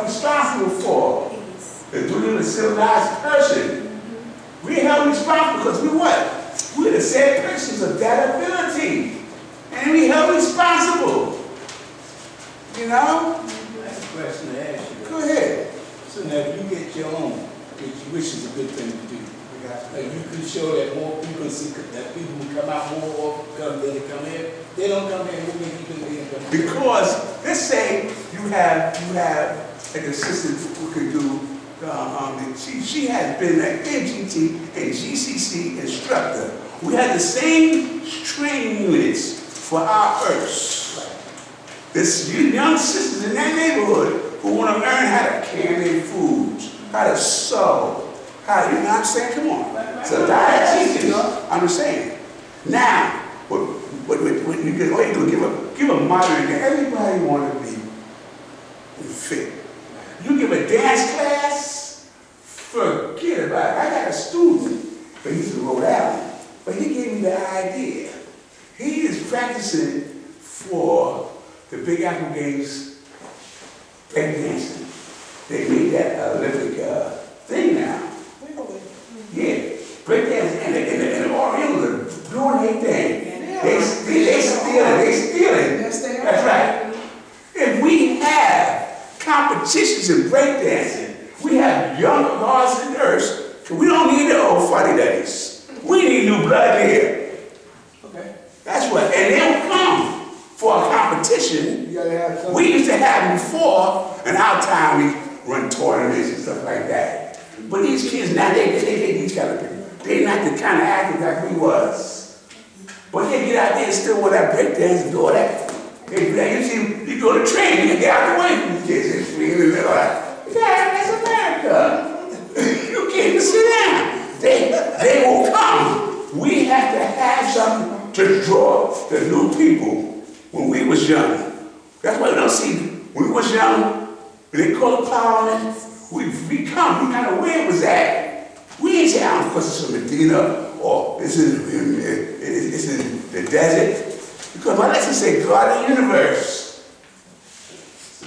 held responsible for. The duty of a civilized person. We held responsible because we what? We're the said persons of that ability. And we held responsible. You know? That's a question to ask you. Go ahead. So now if you get your own, which is a good thing to do, you can show that more people see that people who come out more often than they come here. They don't come here. What make you think they don't come here? Because let's say you have an assistant who could do she has been an MGT and GCC instructor. We had the same training units for our earths. There's young sisters in that neighborhood who want to learn how to can their foods, how to sew, how, you know what I'm saying? Come on. So that teaches, I'm saying. Now, what you can all you do, give a modern, everybody want to be fit. You give a dance class, forget about it. I got a student, but he's in Rhode Island, but he gave me the idea. He is practicing for the Big Apple Games breakdancing. They made that Olympic thing now. Yeah, breakdancing, and the Orientals are doing their thing. They stealing. Yes, they are. That's right. If we have competitions in breakdancing, we have young gods and nurse, so we don't need the old funny days. We need new blood here. Okay. That's what, and they'll come for a competition. You gotta have something. We used to have them before, in our time we run tournaments and stuff like that. But these kids now, they're not the kind of athletes like we was. But they get out there and still want that breakdance and do all that. They do that. You see, you go to train, you get out the way from these kids and swing and all that. Yeah, that's America. You can't sit down. They will come. We have to have something to draw the new people when we was young. That's why you don't see, when we was young, when they call the parliament, we come, we kind of where it was at. We ain't say, I don't because it's from Medina or it's in the desert. Because my lesson say God of the universe.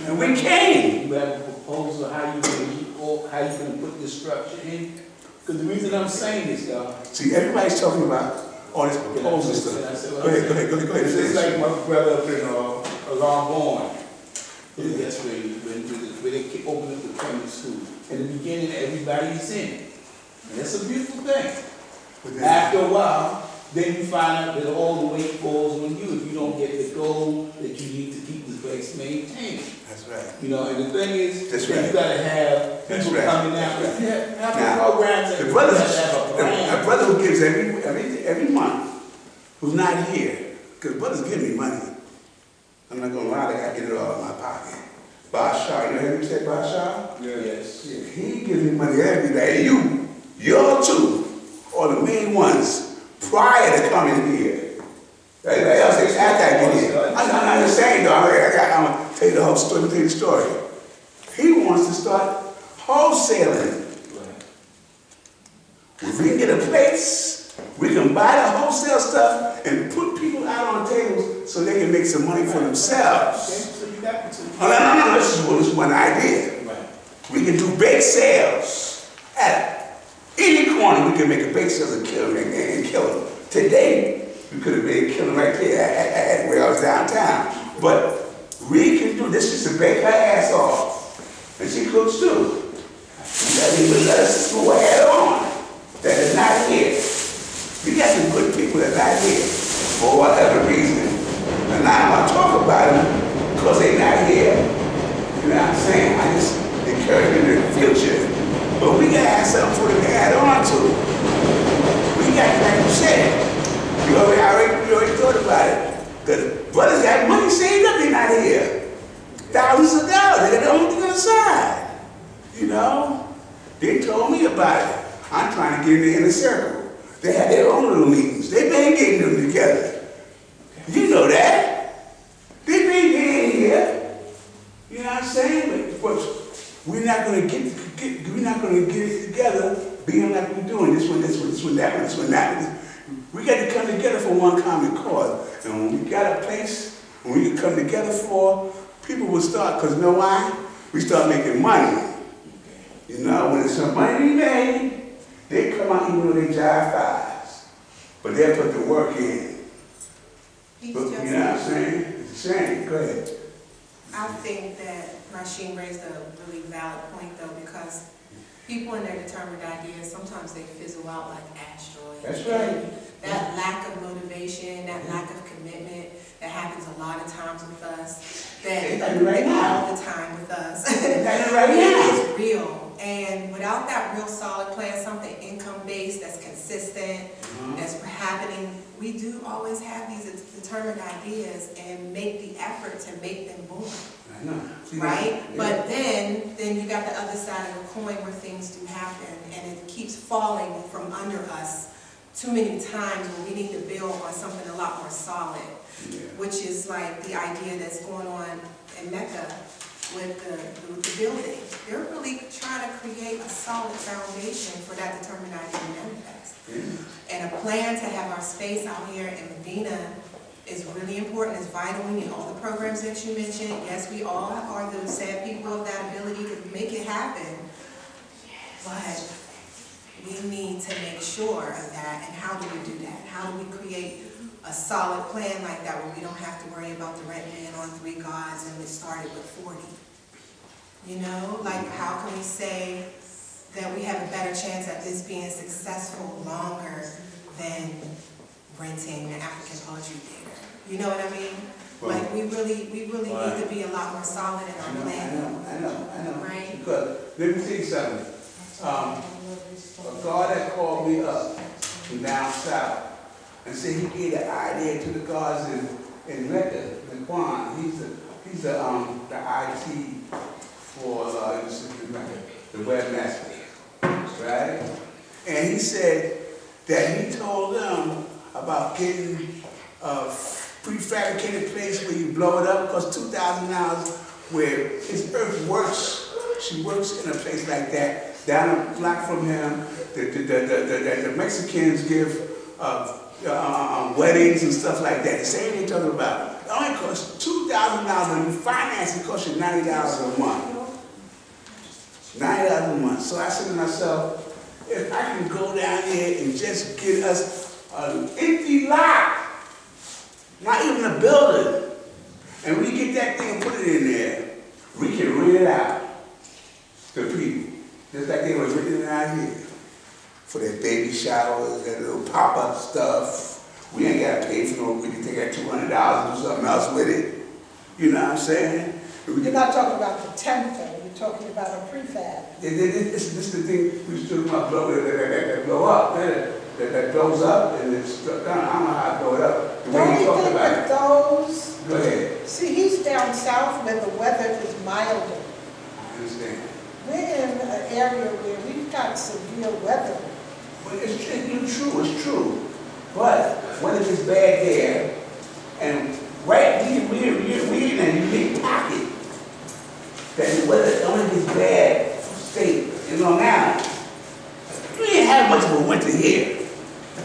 And we came. You have a proposal how you gonna put this structure in? Because the reason I'm saying this, y'all. See, everybody's talking about all this proposal stuff. Go ahead. It's like my brother up in Alarm that's where they open up the primary school. In the beginning, everybody's in it. And that's a beautiful thing. After a while, then you find out that all the weight falls on you if you don't get the goal that you need to keep the place maintained. That's right. You know, and the thing is, That's that right. you gotta have people coming out. That's right. Have programs that The you brother, have to have a plan. a brother who gives every month, who's not here, because brothers give me money. I'm not gonna lie, I get it all in my pocket. Bashar, you heard me say Bashar? Yes. Yeah, he gives me money every day. Y'all too, are the main ones prior to coming here. Everybody else, they act like it is. I'm not just saying though, I'm gonna tell you the whole story, tell you the story. He wants to start wholesaling. If we can get a place, we can buy the wholesale stuff and put people out on tables so they can make some money for themselves. No, this is one idea. We can do bake sales. At any corner, we can make a bake sale and kill them. Today, we could have made a killing right there at where I was downtown. But we can do this just to bake her ass off. And she cooks too. Let us go ahead on. That is not here. We got some good people that are not here for whatever reason. And now I'm gonna talk about them because they're not here. You know what I'm saying? I just encourage them in the future. But we gotta have something for them to add on to. We got, like you said, we already thought about it. The brothers got money saved up, they're not here. Thousands of dollars, they got the only thing on the side. You know? They told me about it. I'm trying to get in the inner circle. They had their own little meetings. They've been getting them together. You know that. They've been getting here. You know what I'm saying? But we're not gonna get it together being like we're doing this one, that one. We got to come together for one common cause. And when we got a place, when we can come together for, people will start, because you know why? we start making money. You know, when there's some money to be made, they come out even though they drive fast. But they'll put the work in. But, you know what I'm saying? It's a shame. Go ahead. I think that Rasheen raised a really valid point though, because people and their determined ideas, sometimes they fizzle out like asteroids. That's right. That lack of motivation, that lack of commitment, that happens a lot of times with us. That right all the time with us. Right It is real. And without that real solid plan, something income-based, that's consistent, that's happening, we do always have these determined ideas and make the effort to make them born. I know. Right? Yeah. But then you got the other side of the coin where things do happen and it keeps falling from under us too many times when we need to build on something a lot more solid, which is like the idea that's going on in Mecca with the building. They're really trying to create a solid foundation for that determined idea to manifest. And a plan to have our space out here in Medina is really important, it's vital. We need all the programs that you mentioned. Yes, we all are the sad people of that ability to make it happen. But we need to make sure of that. And how do we do that? How do we create a solid plan like that where we don't have to worry about the rent man on 3 gods and we started with 40? You know, like how can we say that we have a better chance at this being successful longer than renting the African Poetry Theater? You know what I mean? Well, like we really need to be a lot more solid in our plan. I know. Right? Because let me tell you something. A God that called me up from down south and said he gave the idea to the gods in Mecca, in Quan. He's the IT for the webmaster, right? And he said that he told them about getting a prefabricated place where you blow it up, because $2,000 where his earth works, she works in a place like that, down a block from him. The Mexicans give weddings and stuff like that. The same thing they're talking about. It only costs $2,000 and you finance it costs you $90 a month. $90 a month. So I said to myself, if I can go down here and just get us an empty lot, not even a building, and we get that thing and put it in there, we can rent it out to people. Just like they was renting it out here. For their baby showers, their little pop-up stuff. We ain't got to pay for no, we can take that $200 and do something else with it. You know what I'm saying? You're not talking about the temple, you're talking about a prefab. This is the thing we was talking about, that blow up, that blows up and it's done. I don't know how to blow it up. The way you talk about it. Those, go ahead. see, he's down south where the weather is milder. I understand. We're in an area where we've got severe weather. But it's true. But when it gets bad there, and right we in a unique pocket, that the weather only gets bad state in Long Island. We ain't have much of a winter here.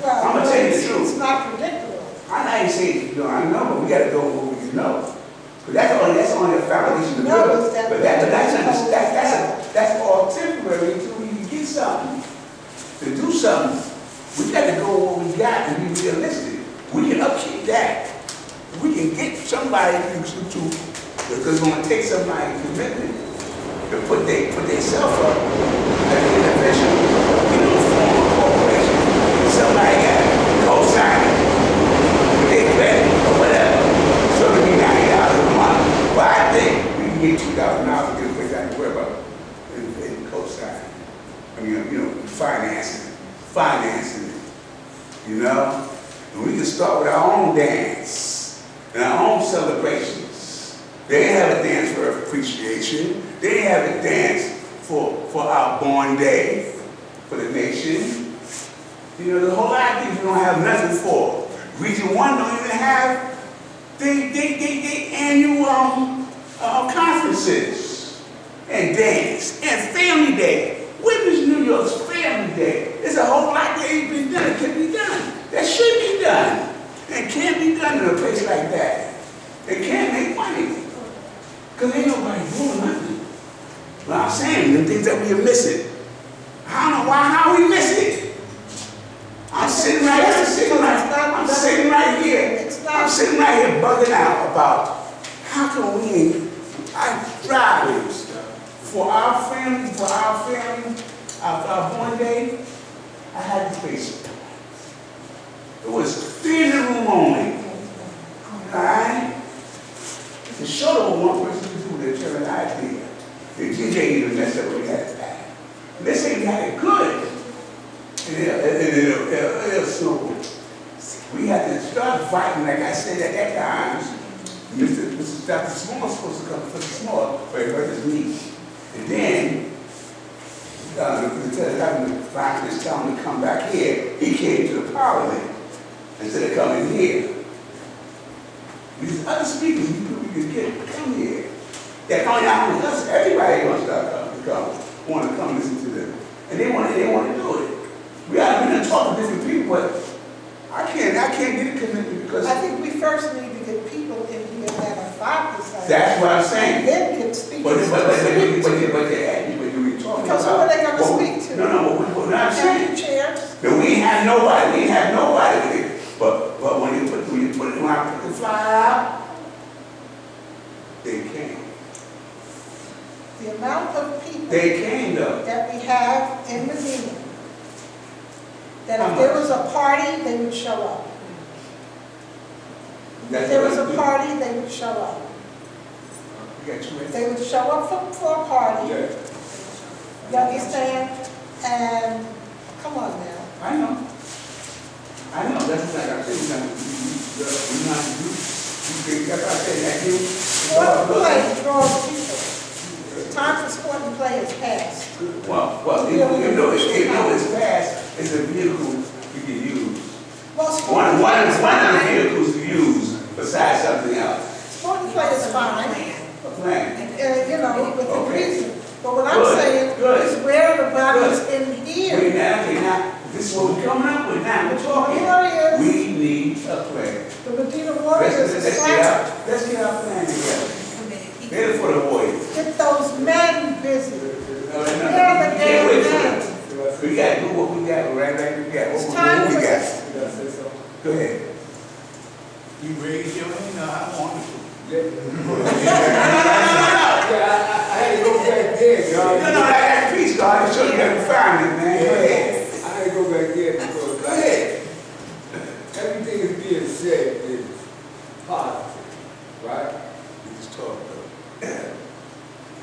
Well, I'm gonna tell you the truth. It's not predictable. I know you say I know, but we gotta go with what we can know. But that's only a foundation to build. But that's all temporary until we can get something. To do something, we got to go with what we got and be realistic. We can upkeep that. We can get somebody because it's going to take somebody's commitment to put themselves up as an individual. You know, form a corporation. Somebody got to co-sign it. They bet or whatever. So it'll be $90 a month. But I think we can get $2,000 to get a place I can worry about and co-sign. I mean, you know, financing it, you know? And we can start with our own dance and our own celebrations. They didn't have a dance for appreciation. They didn't have a dance for our born day, for the nation. You know, the whole lot of things we don't have nothing for. Region 1 don't even have they annual conferences and dance and family day. When is New York's family day? There's a whole lot that ain't been done. It can be done. That should be done. And can't be done in a place like that. It can't make money. Because ain't nobody doing nothing. But I'm saying the things that we are missing. I don't know why, how we missing it. I'm sitting right here bugging out about how can we, I drive for our family, our born day, I had to face it. It was 3 in the room only. Alright? The show that one person could do with their idea. The DJ even messed up what we had to pack. They say we had it good. And it'll snowball. We had to start fighting, like I said at that time. Mr. Dr. Small was supposed to come, Mr. Small, but it hurt his knee. And then, the government finally tell him to come back here. He came to the parliament instead of coming here. These other speakers we could get come here. They're coming out with us. Everybody wants to want to come listen to them. And they want to do it. We ought to talk to different people, but I can't get a commitment because I think we first need to get people in here that are 5%. that's what I'm saying. And then get speakers. But you're talking Because who are they going to speak to? No, what I'm saying. Chairs. No, we ain't had nobody with it. But when I put the flyer out, they came. The amount of people They came though. that we have in Medina, that How if there much? was a party, they would show up. That's If there what was I a do. party, they would show up. You got 2 minutes? They would show up for a party, Yeah. you understand? And, come on now. I know. That's like I said, we not do. That's what I said, that you. Sport and play draws people. The time for sport and play is past. Well, even though it's fast, it's a vehicle we can use. Well, sport One and of play the is fine. vehicles to use besides something else. Sport and play is fine. A plan. You know, with the Okay. reason. But what I'm Good, saying good. is where the body's in here. Wait, now, this is what we're coming up with now. We're talking. Warriors. We need a plan. The Medina Warriors is flat. Let's get our plan together. Better for the Warriors. Get those men busy. No, Where are the can't wait for damn men? them. We got to do what we got, right? We got. It's time What we for got? this. Go ahead. You raise your hand, I want to. I had to go back there, No, God. that piece, God. You sure you got to find it, man. Go ahead. I had to go back there because Go ahead. everything is being said is positive, right? We just talk though.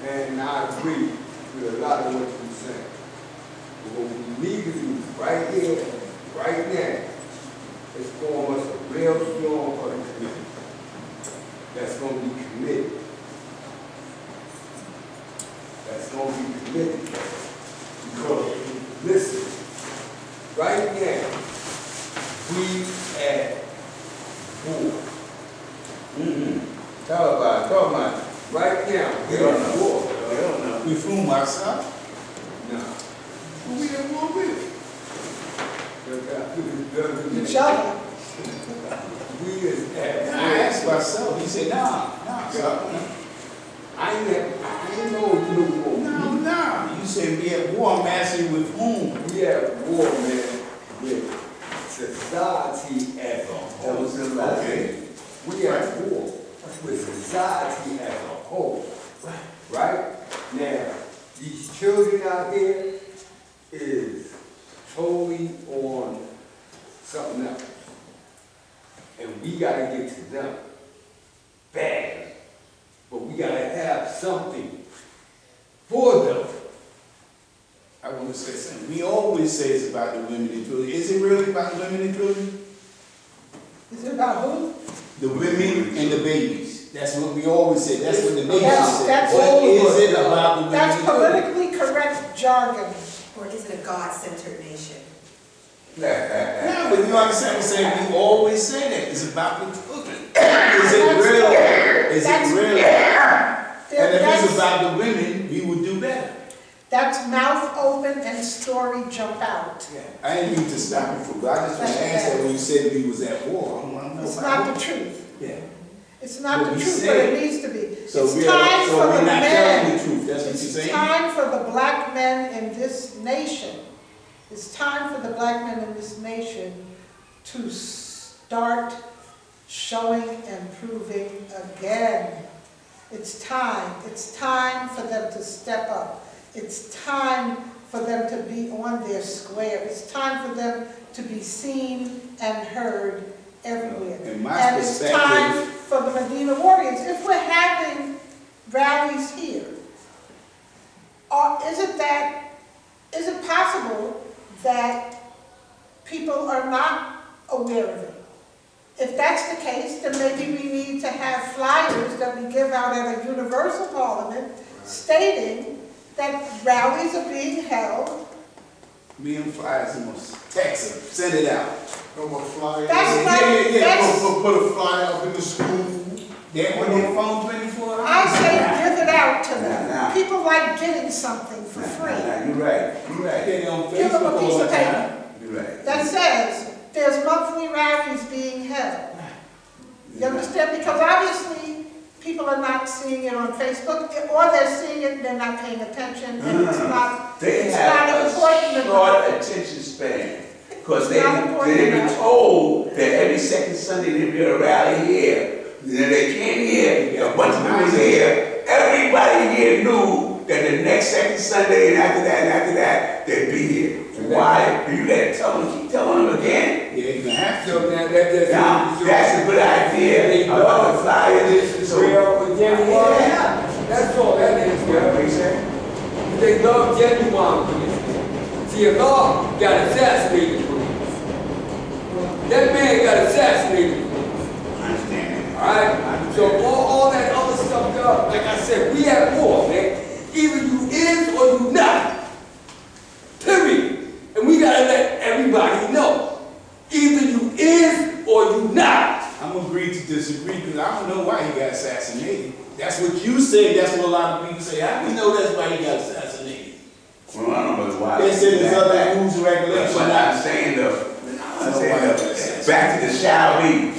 And I agree with a lot of what you're saying. But what we need to do right here, right now, is form us a real strong committee that's going to be committed. That's going to be committed. Because, listen, right now, we at war. Talk about it. Right now, we They don't at know. war. They don't know. We fool ourselves. No. Who we at war with? Each other. We is at And I asked myself, he said, nah. I ain't know you war. No. You said we at war, I'm asking with whom? We at war, man, with society as a whole. That was the last thing. We at war with society as a whole. Right? Now, these children out here is totally on something else. And we gotta get to them bad. But we gotta have something for them. I want to say something. We always say it's about the women and children. Is it really about the women and children? Is it about who? The women and the babies. That's what we always say. That's what the nation says. That's What all is good. it about the women That's and children? politically correct jargon. Or is it a God-centered nation? Yeah, but you understand what I'm saying? We always say that. It's about the children. Is it real? Is it real? And if it's about the women, we would do better. That's mouth open and story jump out. I didn't mean to stop you from, but I just want to ask that when you said we was at war. It's not the truth. Yeah. It's not What the we truth, but say. it needs to be. So It's we're time for the not telling men. the truth, that's what you're It's saying? time for the black men in this nation. It's time for the black men in this nation to start showing and proving again. It's time. It's time for them to step up. It's time for them to be on their square. It's time for them to be seen and heard everywhere. In my And it's perspective- time for the Medina Warriors. If we're having rallies here, is it possible that people are not aware of it? If that's the case, then maybe we need to have flyers that we give out at a universal parliament stating that rallies are being held. Me and flyers, I'm gonna text them, send it out. From a flyer. That's not- that's- Put a flyer up in the school. They're on their phone 24 hours. I say give it out to Nah. them. People like getting something for free. You're right, you're right, They're on Give them a Facebook piece all the of paper time. you're right. that says there's monthly rallies being held. You understand? Because obviously, people are not seeing it on Facebook, or they're seeing it and they're not paying attention, and it's not They it's have not a important enough. short attention span, because It's not they've important been enough. told that every second Sunday there'll be a rally here. Then they came here, a bunch of people here, everybody here knew that the next second Sunday and after that, they'd be here. Why? You gotta tell them, keep telling them again. Yeah, you have So to. now that's Now, that's a good idea about the flyers. This is real with genuine. Yeah. That's all that is, What yeah. they say? They love genuine police. See, a law got assassinated police. That man got assassinated police. I understand. Alright? So all that other stuff, God, like I said, we have more, man. Either you is or you not. Period. And we gotta let everybody know. Either you is or you not. I'm agreed to disagree because I don't know why he got assassinated. That's what you say, that's what a lot of people say. How do we know that's why he got assassinated? Well, I don't know why. They said there's other rules and That's regulations. what I'm saying though. Back to the shall be.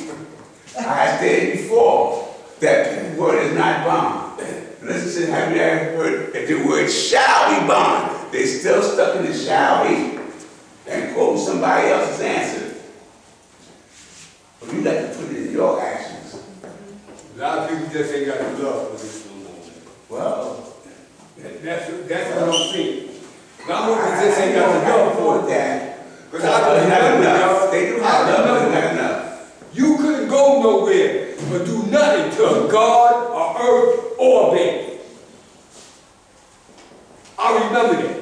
I stated before that the word is not bond. Listen, have you ever heard that the word shall be bond? They still stuck in the shall be and quote somebody else's answer. But you got to put it in your actions. A lot of people just ain't got the love for this no more. Well, That's what I'm saying. A lot of people just ain't got the love for it. that. Because But I it's not remember, enough. y'all, They do I have love, but it's remember, not enough. you couldn't go nowhere or do nothing till God or earth or man. I remember that.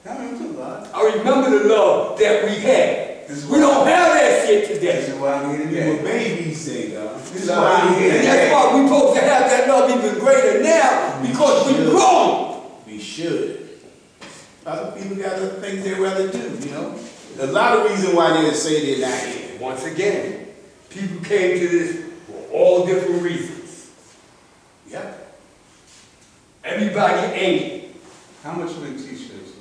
I remember too, God. I remember the love that we had. This is We why- don't have that shit This today. is why I'm here You were today. babies, say, God. This is why I'm here And that's today. why we supposed to have that love even greater now because we grown. We should. Other people got other things they'd rather do, you know? There's a lot of reasons why they say they're not here. Once again, people came to this for all different reasons. Yep. Everybody ain't. How much for the t-shirts?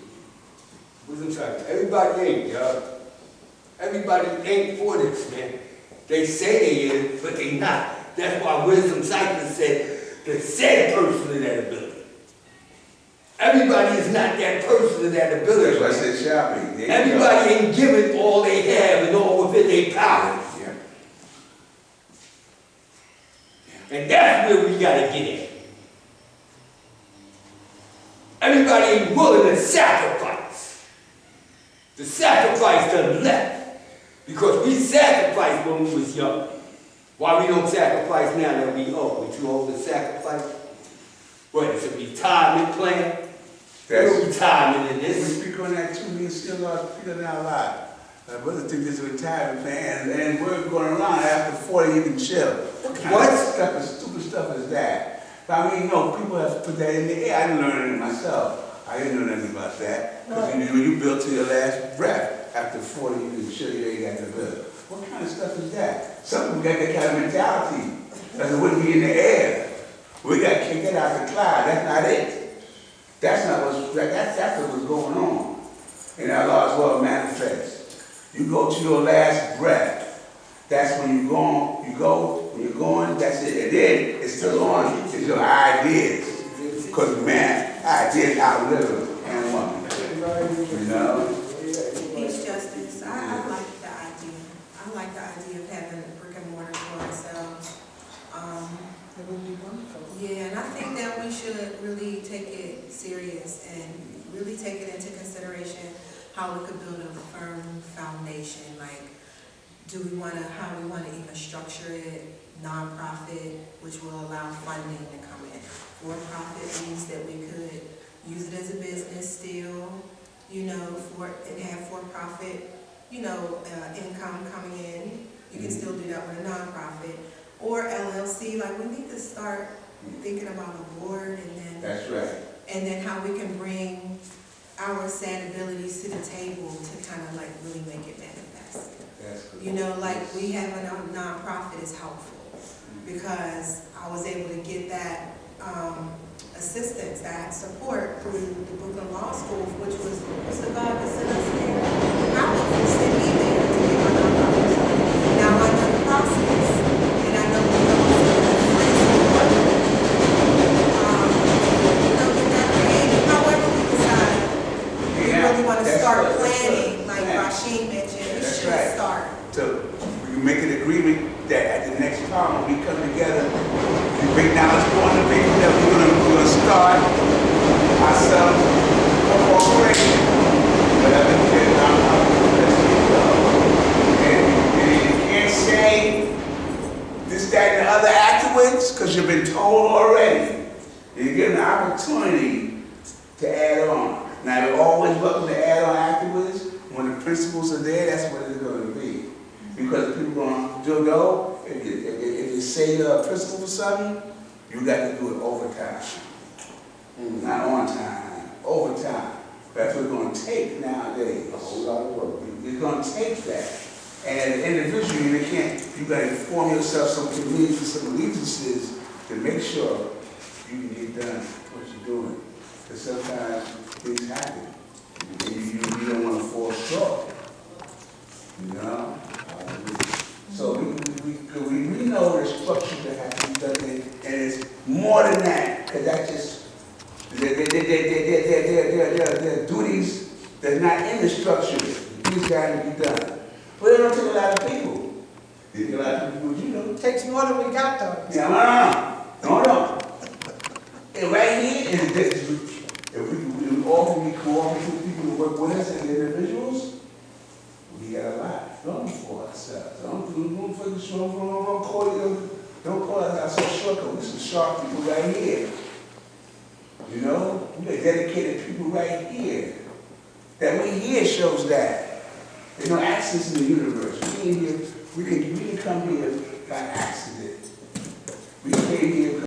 What's in fact? Everybody ain't, y'all. Everybody ain't for this, man. They say they is, but they not. That's why wisdom cyclists said the said person of that ability. Everybody is not that person of that That's ability. why I said shall be. There you go. Everybody ain't giving all they have and all within their power. Yeah. And that's where we gotta get at. Everybody ain't willing to sacrifice. To sacrifice to the left. Because we sacrificed when we was young. Why we don't sacrifice now that we old? We too old to sacrifice? What, it's a retirement plan? There's no retirement in We this. speak on that too, we still feel that a lot. My brother think this is a retirement plan, and we're going around after 40 you can chill. What kind of stupid stuff is that? But I mean, people have to put that in the air. I didn't learn it myself. I didn't know nothing about that. Because you built to your last breath. After 40 you can chill, you ain't got to build. What kind of stuff is that? Some people got that kind of mentality. That it wouldn't be in the air. We got to kick it out the cloud. That's not it. That's what was going on. And our Lord's world manifest. You go to your last breath, That's when you go, when you're going, that's it. And then it's still on, it's your ideas. Because man, ideas outlive a man and woman. You know? Peace Justice, I like the idea. I like the idea of having a brick and mortar for ourselves. It would be wonderful. Yeah, and I think that we should really take it serious and really take it into consideration how we could build a firm foundation. Like, how we want to even structure it, nonprofit, which will allow funding to come in. For-profit means that we could use it as a business still, you know, and have for-profit, you know, income coming in. You can still do that with a nonprofit. Or LLC, like we need to start thinking about a board and then. That's right. And then how we can bring our sad abilities to the table to kind of like really make it manifest. That's good. You know, like we have a nonprofit is helpful because I was able to get that assistance, that support through the Brooklyn Law School, which was the God that sent us there. How would you send me there to get my nonprofit started? Now I know the process, and I know we know get that creative. However we decide we really want to start planning, like Rasheen mentioned, we should start. So we can make an agreement that at the next time when we come together, we break down what's going on, that we're gonna start ourselves a corporation. Whatever it is, and you can't say this, that, and the other afterwards, because you've been told already. You get an opportunity to add on. Now, you're always welcome to add on afterwards. When the principles are there, that's what it's going to be. Because people going to know, if you say you're a principal for something, you got to do it overtime. Not on time, overtime. That's what it's going to take nowadays. A whole lot of work. It's going to take that. And as an individual, you got to form yourself some committees, some allegiances to make sure you can get done what you're doing. Because sometimes things happen. You don't want to fall short. You know? So we know the structure that has to be done, and it's more than that, because that's just, there are duties that's not in the structure. These got to be done. But it don't take a lot of people. It takes a lot of people, you know. It takes more than we got though. Yeah, no. And right here is this. If we all can be cooperative people to work with us as individuals, we got a lot going for ourselves. Don't call us our shortcut. We're some sharp people right here. You know, we got dedicated people right here. That we here shows that. There's no accidents in the universe. We didn't come here by accident. We came here